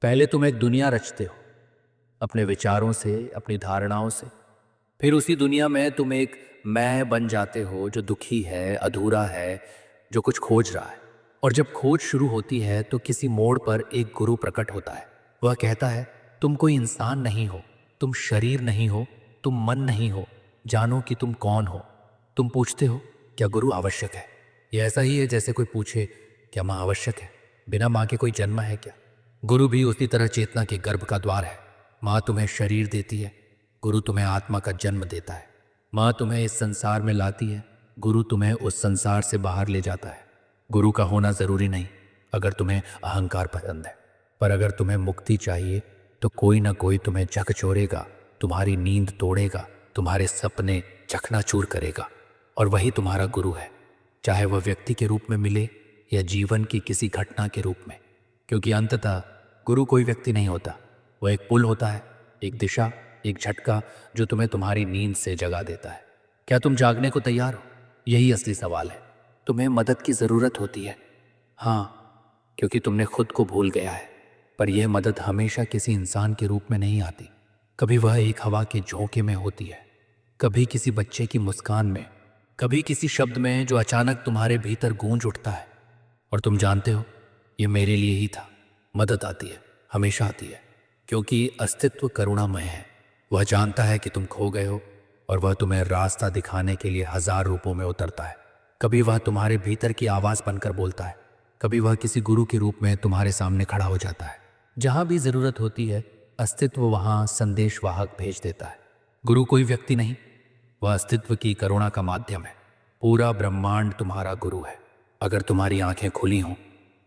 पहले तुम एक दुनिया रचते हो अपने विचारों से, अपनी धारणाओं से। फिर उसी दुनिया में तुम एक मैं बन जाते हो जो दुखी है, अधूरा है, जो कुछ खोज रहा है। और जब खोज शुरू होती है तो किसी मोड़ पर एक गुरु प्रकट होता है। वह कहता है, तुम कोई इंसान नहीं हो, तुम शरीर नहीं हो, तुम मन नहीं हो, जानो कि तुम कौन हो। तुम पूछते हो, क्या गुरु आवश्यक है? ये ऐसा ही है जैसे कोई पूछे, क्या माँ आवश्यक है? बिना माँ के कोई जन्म है क्या? गुरु भी उसी तरह चेतना के गर्भ का द्वार है। माँ तुम्हें शरीर देती है, गुरु तुम्हें आत्मा का जन्म देता है। माँ तुम्हें इस संसार में लाती है, गुरु तुम्हें उस संसार से बाहर ले जाता है। गुरु का होना जरूरी नहीं अगर तुम्हें अहंकार पसंद है, पर अगर तुम्हें मुक्ति चाहिए तो कोई ना कोई तुम्हें झकझोरेगा, तुम्हारी नींद तोड़ेगा, तुम्हारे सपने चकनाचूर करेगा, और वही तुम्हारा गुरु है। चाहे वह व्यक्ति के रूप में मिले या जीवन की किसी घटना के रूप में, क्योंकि अंततः गुरु कोई व्यक्ति नहीं होता, वह एक पुल होता है, एक दिशा, एक झटका जो तुम्हें तुम्हारी नींद से जगा देता है। क्या तुम जागने को तैयार हो? यही असली सवाल है। तुम्हें मदद की ज़रूरत होती है, हाँ, क्योंकि तुमने खुद को भूल गया है। पर यह मदद हमेशा किसी इंसान के रूप में नहीं आती। कभी वह एक हवा के झोंके में होती है, कभी किसी बच्चे की मुस्कान में, कभी किसी शब्द में जो अचानक तुम्हारे भीतर गूंज उठता है। और तुम जानते हो, ये मेरे लिए ही था। मदद आती है, हमेशा आती है, क्योंकि अस्तित्व करुणामय है। वह जानता है कि तुम खो गए हो, और वह तुम्हें रास्ता दिखाने के लिए हजार रूपों में उतरता है। कभी वह तुम्हारे भीतर की आवाज़ बनकर बोलता है, कभी वह किसी गुरु के रूप में तुम्हारे सामने खड़ा हो जाता है। जहाँ भी ज़रूरत होती है, अस्तित्व वहाँ संदेशवाहक भेज देता है। गुरु कोई व्यक्ति नहीं, वह अस्तित्व की करुणा का माध्यम है। पूरा ब्रह्मांड तुम्हारा गुरु है। अगर तुम्हारी आंखें खुली हों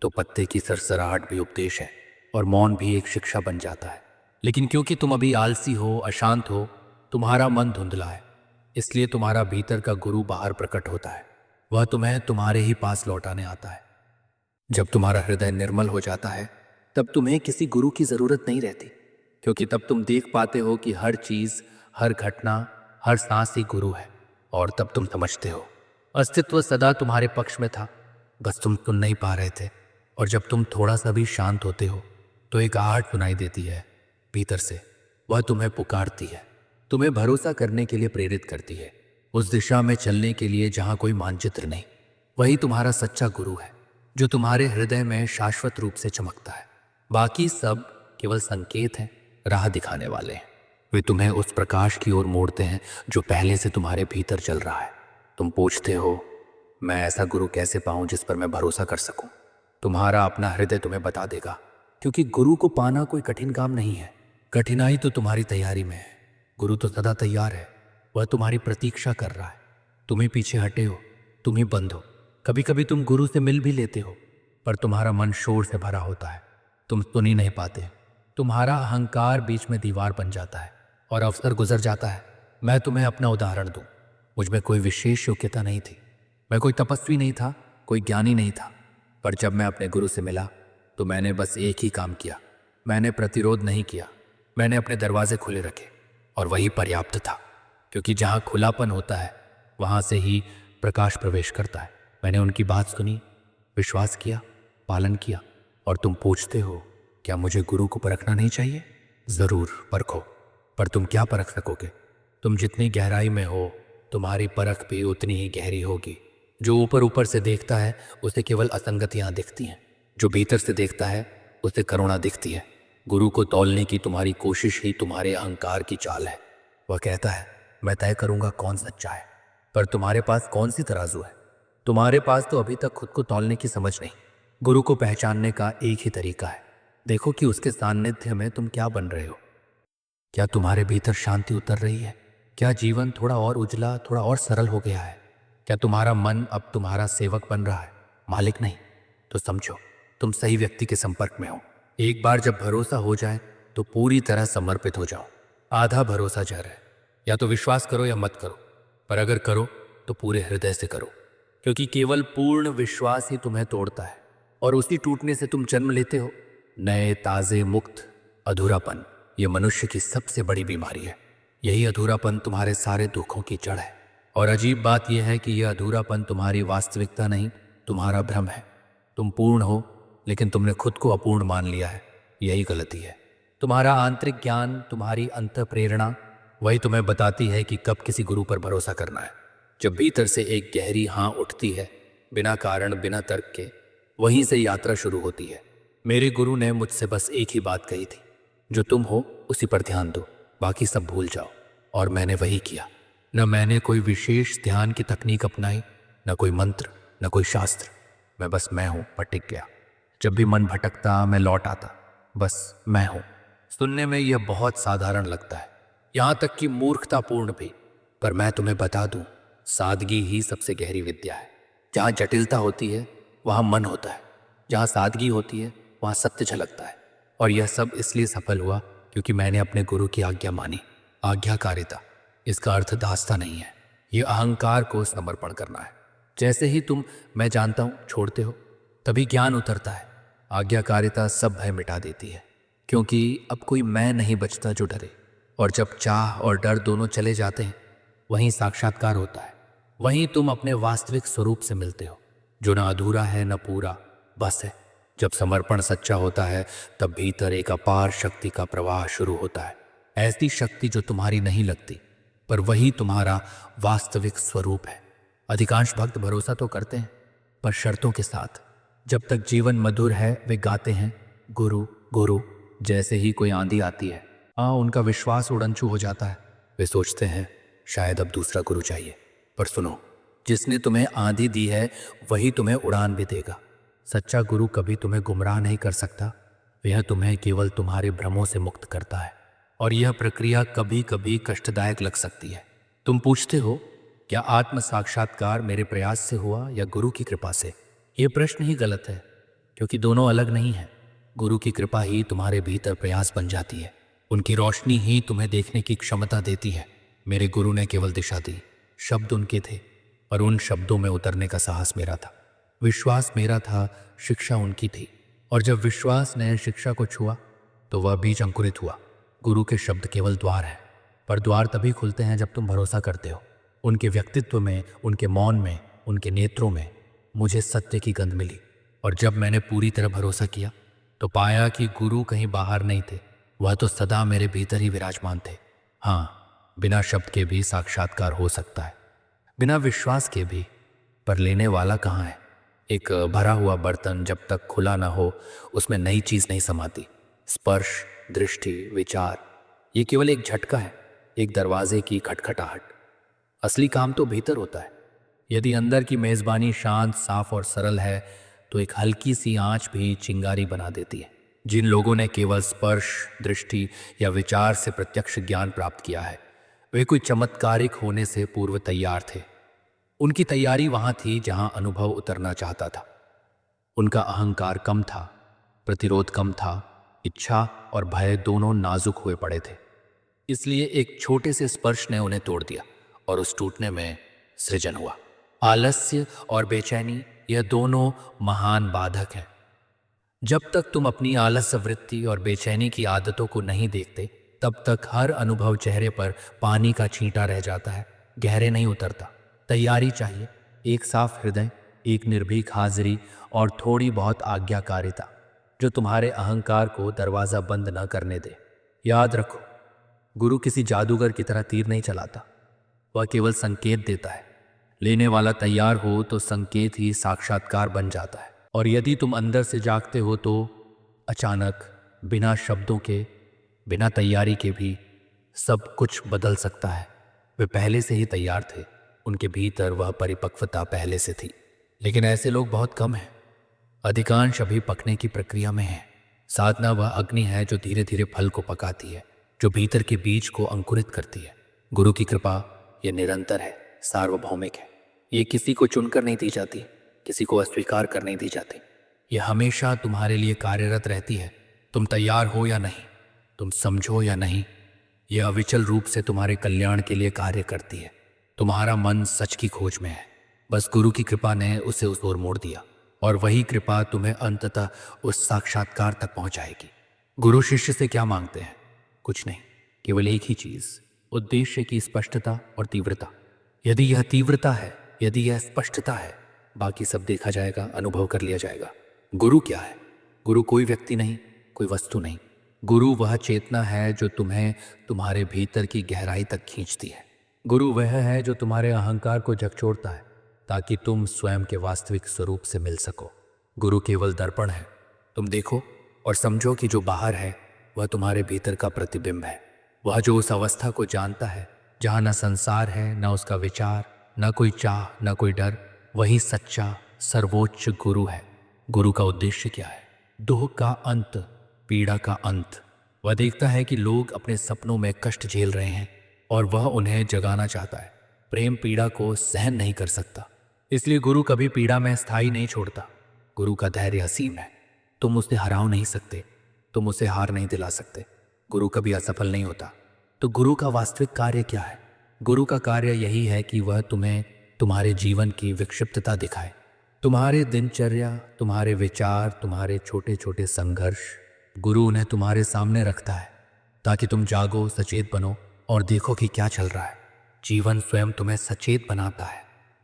तो पत्ते की सरसराहट भी उपदेश है, और मौन भी एक शिक्षा बन जाता है। लेकिन क्योंकि तुम अभी आलसी हो, अशांत हो, तुम्हारा मन धुंधला है, इसलिए तुम्हारा भीतर का गुरु बाहर प्रकट होता है। वह तुम्हें तुम्हारे ही पास लौटाने आता है। जब तुम्हारा हृदय निर्मल हो जाता है तब तुम्हें किसी गुरु की जरूरत नहीं रहती, क्योंकि तब तुम देख पाते हो कि हर चीज, हर घटना, हर सांस ही गुरु है। और तब तुम समझते हो, अस्तित्व सदा तुम्हारे पक्ष में था, बस तुम सुन नहीं पा रहे थे। और जब तुम थोड़ा सा भी शांत होते हो तो एक आहट सुनाई देती है भीतर से। वह तुम्हें पुकारती है, तुम्हें भरोसा करने के लिए प्रेरित करती है, उस दिशा में चलने के लिए जहां कोई मानचित्र नहीं। वही तुम्हारा सच्चा गुरु है, जो तुम्हारे हृदय में शाश्वत रूप से चमकता है। बाकी सब केवल संकेत हैं, राह दिखाने वाले हैं। वे तुम्हें उस प्रकाश की ओर मोड़ते हैं जो पहले से तुम्हारे भीतर चल रहा है। तुम पूछते हो, मैं ऐसा गुरु कैसे पाऊं जिस पर मैं भरोसा कर सकूं? तुम्हारा अपना हृदय तुम्हें बता देगा, क्योंकि गुरु को पाना कोई कठिन काम नहीं है। कठिनाई तो तुम्हारी तैयारी में है। गुरु तो सदा तैयार है, वह तुम्हारी प्रतीक्षा कर रहा है। तुम ही पीछे हटे हो, तुम ही बंद हो। कभी कभी तुम गुरु से मिल भी लेते हो, पर तुम्हारा मन शोर से भरा होता है, तुम सुन ही नहीं पाते। तुम्हारा अहंकार बीच में दीवार बन जाता है और अवसर गुजर जाता है। मैं तुम्हें अपना उदाहरण दूं, मुझ में कोई विशेष योग्यता नहीं थी, मैं कोई तपस्वी नहीं था, कोई ज्ञानी नहीं था। पर जब मैं अपने गुरु से मिला तो मैंने बस एक ही काम किया, मैंने प्रतिरोध नहीं किया, मैंने अपने दरवाजे खुले रखे, और वही पर्याप्त था। क्योंकि जहाँ खुलापन होता है वहाँ से ही प्रकाश प्रवेश करता है। मैंने उनकी बात सुनी, विश्वास किया, पालन किया। और तुम पूछते हो, क्या मुझे गुरु को परखना नहीं चाहिए? ज़रूर परखो, पर तुम क्या परख सकोगे? तुम जितनी गहराई में हो, तुम्हारी परख भी उतनी ही गहरी होगी। जो ऊपर ऊपर से देखता है उसे केवल असंगतियाँ दिखती हैं, जो भीतर से देखता है उसे करुणा दिखती है। गुरु को तौलने की तुम्हारी कोशिश ही तुम्हारे अहंकार की चाल है। वह कहता है, मैं तय करूंगा कौन सच्चा है, पर तुम्हारे पास कौन सी तराजू है? तुम्हारे पास तो अभी तक खुद को तौलने की समझ नहीं। गुरु को पहचानने का एक ही तरीका है, देखो कि उसके सान्निध्य में तुम क्या बन रहे हो। क्या तुम्हारे भीतर शांति उतर रही है? क्या जीवन थोड़ा और उजला, थोड़ा और सरल हो गया है? क्या तुम्हारा मन अब तुम्हारा सेवक बन रहा है, मालिक नहीं? तो समझो, तुम सही व्यक्ति के संपर्क में हो। एक बार जब भरोसा हो जाए तो पूरी तरह समर्पित हो जाओ। आधा भरोसा जा रहा है, या तो विश्वास करो या मत करो, पर अगर करो तो पूरे हृदय से करो, क्योंकि केवल पूर्ण विश्वास ही तुम्हें तोड़ता है, और उसी टूटने से तुम जन्म लेते हो नए, ताजे, मुक्त। अधूरापन ये मनुष्य की सबसे बड़ी बीमारी है। यही अधूरापन तुम्हारे सारे दुखों की जड़ है। और अजीब बात यह है कि यह अधूरापन तुम्हारी वास्तविकता नहीं, तुम्हारा भ्रम है। तुम पूर्ण हो, लेकिन तुमने खुद को अपूर्ण मान लिया है। यही गलती है। तुम्हारा आंतरिक ज्ञान, तुम्हारी अंतः प्रेरणा वही तुम्हें बताती है कि कब किसी गुरु पर भरोसा करना है। जब भीतर से एक गहरी हाँ उठती है, बिना कारण बिना तर्क के, वहीं से यात्रा शुरू होती है। मेरे गुरु ने मुझसे बस एक ही बात कही थी, जो तुम हो उसी पर ध्यान दो, बाकी सब भूल जाओ। और मैंने वही किया। न मैंने कोई विशेष ध्यान की तकनीक अपनाई, न कोई मंत्र, न कोई शास्त्र। मैं बस मैं हूं पर टिक गया। जब भी मन भटकता मैं लौट आता, बस मैं हूं। सुनने में यह बहुत साधारण लगता है, यहां तक कि मूर्खतापूर्ण भी, पर मैं तुम्हें बता दूं, सादगी ही सबसे गहरी विद्या है। जहां जटिलता होती है वहां मन होता है, जहां सादगी होती है वहां सत्य झलकता है। और यह सब इसलिए सफल हुआ क्योंकि मैंने अपने गुरु की आज्ञा मानी। आज्ञाकारिता, इसका अर्थ दास्ता नहीं है, ये अहंकार को समर्पण करना है। जैसे ही तुम मैं जानता हूं छोड़ते हो, तभी ज्ञान उतरता है। आज्ञाकारिता सब भय मिटा देती है, क्योंकि अब कोई मैं नहीं बचता जो डरे। और जब चाह और डर दोनों चले जाते हैं, वहीं साक्षात्कार होता है। वहीं तुम अपने वास्तविक स्वरूप से मिलते हो, जो न अधूरा है न पूरा, बस है। जब समर्पण सच्चा होता है, तब भीतर एक अपार शक्ति का प्रवाह शुरू होता है। ऐसी शक्ति जो तुम्हारी नहीं लगती, पर वही तुम्हारा वास्तविक स्वरूप है। अधिकांश भक्त भरोसा तो करते हैं, पर शर्तों के साथ। जब तक जीवन मधुर है वे गाते हैं गुरु गुरु। जैसे ही कोई आंधी आती है, उनका विश्वास उड़नछू हो जाता है। वे सोचते हैं शायद अब दूसरा गुरु चाहिए। पर सुनो, जिसने तुम्हें आंधी दी है वही तुम्हें उड़ान भी देगा। सच्चा गुरु कभी तुम्हें गुमराह नहीं कर सकता, यह तुम्हें केवल तुम्हारे भ्रमों से मुक्त करता है। और यह प्रक्रिया कभी कभी कष्टदायक लग सकती है। तुम पूछते हो, क्या आत्म साक्षात्कार मेरे प्रयास से हुआ या गुरु की कृपा से? यह प्रश्न ही गलत है, क्योंकि दोनों अलग नहीं हैं। गुरु की कृपा ही तुम्हारे भीतर प्रयास बन जाती है, उनकी रोशनी ही तुम्हें देखने की क्षमता देती है। मेरे गुरु ने केवल दिशा दी, शब्द उनके थे, और उन शब्दों में उतरने का साहस मेरा था। विश्वास मेरा था, शिक्षा उनकी थी। और जब विश्वास ने शिक्षा को छुआ, तो वह बीज अंकुरित हुआ। गुरु के शब्द केवल द्वार है, पर द्वार तभी खुलते हैं जब तुम भरोसा करते हो। उनके व्यक्तित्व में, उनके मौन में, उनके नेत्रों में मुझे सत्य की गंध मिली। और जब मैंने पूरी तरह भरोसा किया, तो पाया कि गुरु कहीं बाहर नहीं थे, वह तो सदा मेरे भीतर ही विराजमान थे। हाँ, बिना शब्द के भी साक्षात्कार हो सकता है, बिना विश्वास के भी। पर लेने वाला कहाँ है? एक भरा हुआ बर्तन जब तक खुला ना हो, उसमें नई चीज नहीं समाती। स्पर्श, दृष्टि, विचार, ये केवल एक झटका है, एक दरवाजे की खटखटाहट। असली काम तो भीतर होता है। यदि अंदर की मेजबानी शांत, साफ और सरल है, तो एक हल्की सी आंच भी चिंगारी बना देती है। जिन लोगों ने केवल स्पर्श, दृष्टि या विचार से प्रत्यक्ष ज्ञान प्राप्त किया है, वे कोई चमत्कारिक होने से पूर्व तैयार थे। उनकी तैयारी वहां थी जहां अनुभव उतरना चाहता था। उनका अहंकार कम था, प्रतिरोध कम था, इच्छा और भय दोनों नाजुक हुए पड़े थे। इसलिए एक छोटे से स्पर्श ने उन्हें तोड़ दिया, और उस टूटने में सृजन हुआ। आलस्य और बेचैनी, यह दोनों महान बाधक हैं। जब तक तुम अपनी आलस्य वृत्ति और बेचैनी की आदतों को नहीं देखते, तब तक हर अनुभव चेहरे पर पानी का छींटा रह जाता है, गहरे नहीं उतरता। तैयारी चाहिए, एक साफ हृदय, एक निर्भीक हाजिरी और थोड़ी बहुत आज्ञाकारिता, जो तुम्हारे अहंकार को दरवाजा बंद न करने दे। याद रखो, गुरु किसी जादूगर की तरह तीर नहीं चलाता, वह केवल संकेत देता है। लेने वाला तैयार हो तो संकेत ही साक्षात्कार बन जाता है। और यदि तुम अंदर से जागते हो, तो अचानक, बिना शब्दों के, बिना तैयारी के भी सब कुछ बदल सकता है। वे पहले से ही तैयार थे, उनके भीतर वह परिपक्वता पहले से थी। लेकिन ऐसे लोग बहुत कम हैं। अधिकांश अभी पकने की प्रक्रिया में हैं। साधना वह अग्नि है जो धीरे धीरे फल को पकाती है, जो भीतर के बीज को अंकुरित करती है। गुरु की कृपा यह निरंतर है, सार्वभौमिक है। ये किसी को चुनकर नहीं दी जाती, किसी को अस्वीकार कर नहीं दी जाती। यह हमेशा तुम्हारे लिए कार्यरत रहती है। तुम तैयार हो या नहीं, तुम समझो या नहीं, यह अविचल रूप से तुम्हारे कल्याण के लिए कार्य करती है। तुम्हारा मन सच की खोज में है, बस गुरु की कृपा ने उसे उस ओर मोड़ दिया, और वही कृपा तुम्हें अंततः उस साक्षात्कार तक पहुंचाएगी। गुरु शिष्य से क्या मांगते हैं? कुछ नहीं, केवल एक ही चीज, उद्देश्य की स्पष्टता और तीव्रता। यदि यह तीव्रता है, यदि यह स्पष्टता है, बाकी सब देखा जाएगा, अनुभव कर लिया जाएगा। गुरु क्या है? गुरु कोई व्यक्ति नहीं, कोई वस्तु नहीं। गुरु वह चेतना है जो तुम्हें तुम्हारे भीतर की गहराई तक खींचती है। गुरु वह है जो तुम्हारे अहंकार को झकझोरता है ताकि तुम स्वयं के वास्तविक स्वरूप से मिल सको। गुरु केवल दर्पण है। तुम देखो और समझो कि जो बाहर है वह तुम्हारे भीतर का प्रतिबिंब है। वह जो उस अवस्था को जानता है जहाँ न संसार है, न उसका विचार, न कोई चाह, न कोई डर, वही सच्चा सर्वोच्च गुरु है। गुरु का उद्देश्य क्या है? दुख का अंत, पीड़ा का अंत। वह देखता है कि लोग अपने सपनों में कष्ट झेल रहे हैं और वह उन्हें जगाना चाहता है। प्रेम पीड़ा को सहन नहीं कर सकता, इसलिए गुरु कभी पीड़ा में स्थायी नहीं छोड़ता। गुरु का धैर्य असीम है। तुम उसे हराओ नहीं सकते, तुम उसे हार नहीं दिला सकते। गुरु कभी असफल नहीं होता। तो गुरु का वास्तविक कार्य क्या है? गुरु का कार्य यही है कि वह तुम्हें तुम्हारे जीवन की विक्षिप्तता दिखाए, तुम्हारे दिनचर्या, तुम्हारे विचार, तुम्हारे छोटे छोटे संघर्ष। गुरु उन्हें तुम्हारे सामने रखता है ताकि तुम जागो, सचेत बनो और देखो कि क्या चल रहा है। जीवन स्वयं तुम्हें सचेत बनाता है,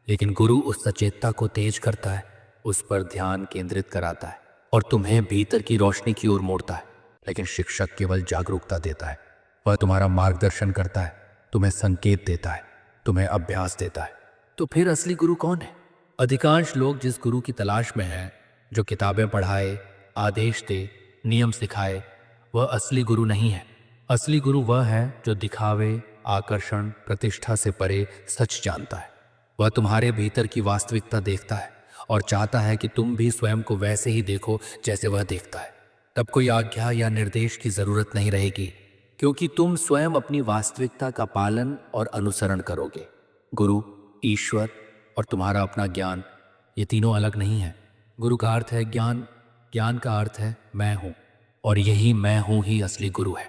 लेकिन गुरु उस सचेतता को तेज करता है, उस पर ध्यान केंद्रित कराता है और तुम्हें भीतर की रोशनी की ओर मोड़ता है। लेकिन शिक्षक केवल जागरूकता देता है। वह तुम्हारा मार्गदर्शन करता है, तुम्हें संकेत देता है, तुम्हें अभ्यास देता है। तो फिर असली गुरु कौन है? अधिकांश लोग जिस गुरु की तलाश में हैं, जो किताबें पढ़ाए, आदेश दे, नियम सिखाए, वह असली गुरु नहीं है। असली गुरु वह है जो दिखावे, आकर्षण, प्रतिष्ठा से परे सच जानता है। वह तुम्हारे भीतर की वास्तविकता देखता है और चाहता है कि तुम भी स्वयं को वैसे ही देखो जैसे वह देखता है। तब कोई आज्ञा या निर्देश की जरूरत नहीं रहेगी, क्योंकि तुम स्वयं अपनी वास्तविकता का पालन और अनुसरण करोगे। गुरु, ईश्वर और तुम्हारा अपना ज्ञान, ये तीनों अलग नहीं है। गुरु का अर्थ है ज्ञान, ज्ञान का अर्थ है मैं हूँ, और यही मैं हूँ ही असली गुरु है।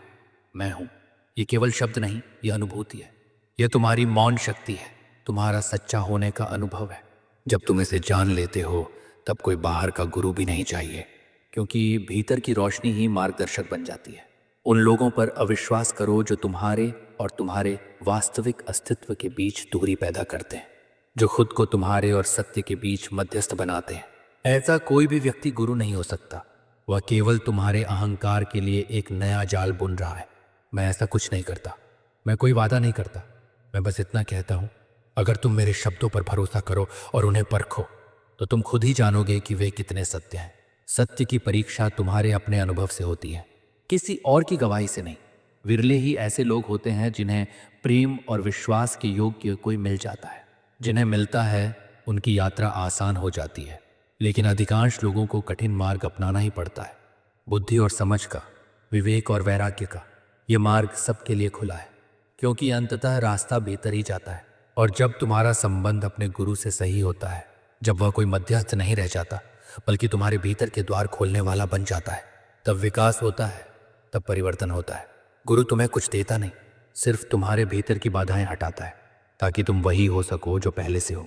मैं हूँ, ये केवल शब्द नहीं, ये अनुभूति है। यह तुम्हारी मौन शक्ति है, तुम्हारा सच्चा होने का अनुभव है। जब तुम इसे जान लेते हो तब कोई बाहर का गुरु भी नहीं चाहिए, क्योंकि भीतर की रोशनी ही मार्गदर्शक बन जाती है। उन लोगों पर अविश्वास करो जो तुम्हारे और तुम्हारे वास्तविक अस्तित्व के बीच दूरी पैदा करते हैं, जो खुद को तुम्हारे और सत्य के बीच मध्यस्थ बनाते हैं। ऐसा कोई भी व्यक्ति गुरु नहीं हो सकता। वह केवल तुम्हारे अहंकार के लिए एक नया जाल बुन रहा है। मैं ऐसा कुछ नहीं करता, मैं कोई वादा नहीं करता, मैं बस इतना कहता हूँ, अगर तुम मेरे शब्दों पर भरोसा करो और उन्हें परखो तो तुम खुद ही जानोगे कि वे कितने सत्य हैं। सत्य की परीक्षा तुम्हारे अपने अनुभव से होती है, किसी और की गवाही से नहीं। विरले ही ऐसे लोग होते हैं जिन्हें प्रेम और विश्वास के योग्य कोई मिल जाता है। जिन्हें मिलता है उनकी यात्रा आसान हो जाती है, लेकिन अधिकांश लोगों को कठिन मार्ग अपनाना ही पड़ता है। बुद्धि और समझ का, विवेक और वैराग्य का, ये मार्ग सबके लिए खुला है, क्योंकि अंततः रास्ता भीतर ही जाता है। और जब तुम्हारा संबंध अपने गुरु से सही होता है, जब वह कोई मध्यस्थ नहीं रह जाता बल्कि तुम्हारे भीतर के द्वार खोलने वाला बन जाता है, तब विकास होता है, तब परिवर्तन होता है। गुरु तुम्हें कुछ देता नहीं, सिर्फ तुम्हारे भीतर की बाधाएं हटाता है ताकि तुम वही हो सको जो पहले से हो।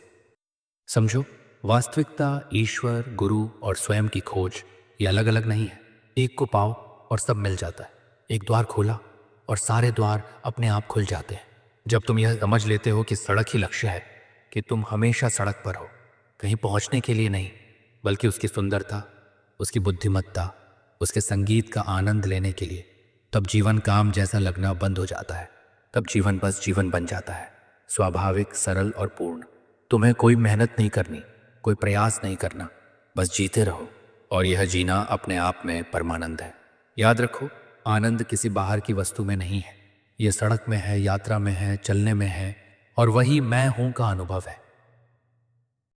समझो, वास्तविकता, ईश्वर, गुरु और स्वयं की खोज ये अलग अलग नहीं है। एक को पाओ और सब मिल जाता है। एक द्वार खोला और सारे द्वार अपने आप खुल जाते हैं। जब तुम यह समझ लेते हो कि सड़क ही लक्ष्य है, कि तुम हमेशा सड़क पर हो, कहीं पहुंचने के लिए नहीं, बल्कि उसकी सुंदरता, उसकी बुद्धिमत्ता, उसके संगीत का आनंद लेने के लिए, तब जीवन काम जैसा लगना बंद हो जाता है। तब जीवन बस जीवन बन जाता है, स्वाभाविक, सरल और पूर्ण। तुम्हें कोई मेहनत नहीं करनी, कोई प्रयास नहीं करना, बस जीते रहो। और यह जीना अपने आप में परमानंद है। याद रखो, आनंद किसी बाहर की वस्तु में नहीं है, यह सड़क में है, यात्रा में है, चलने में है, और वही मैं हूं का अनुभव है।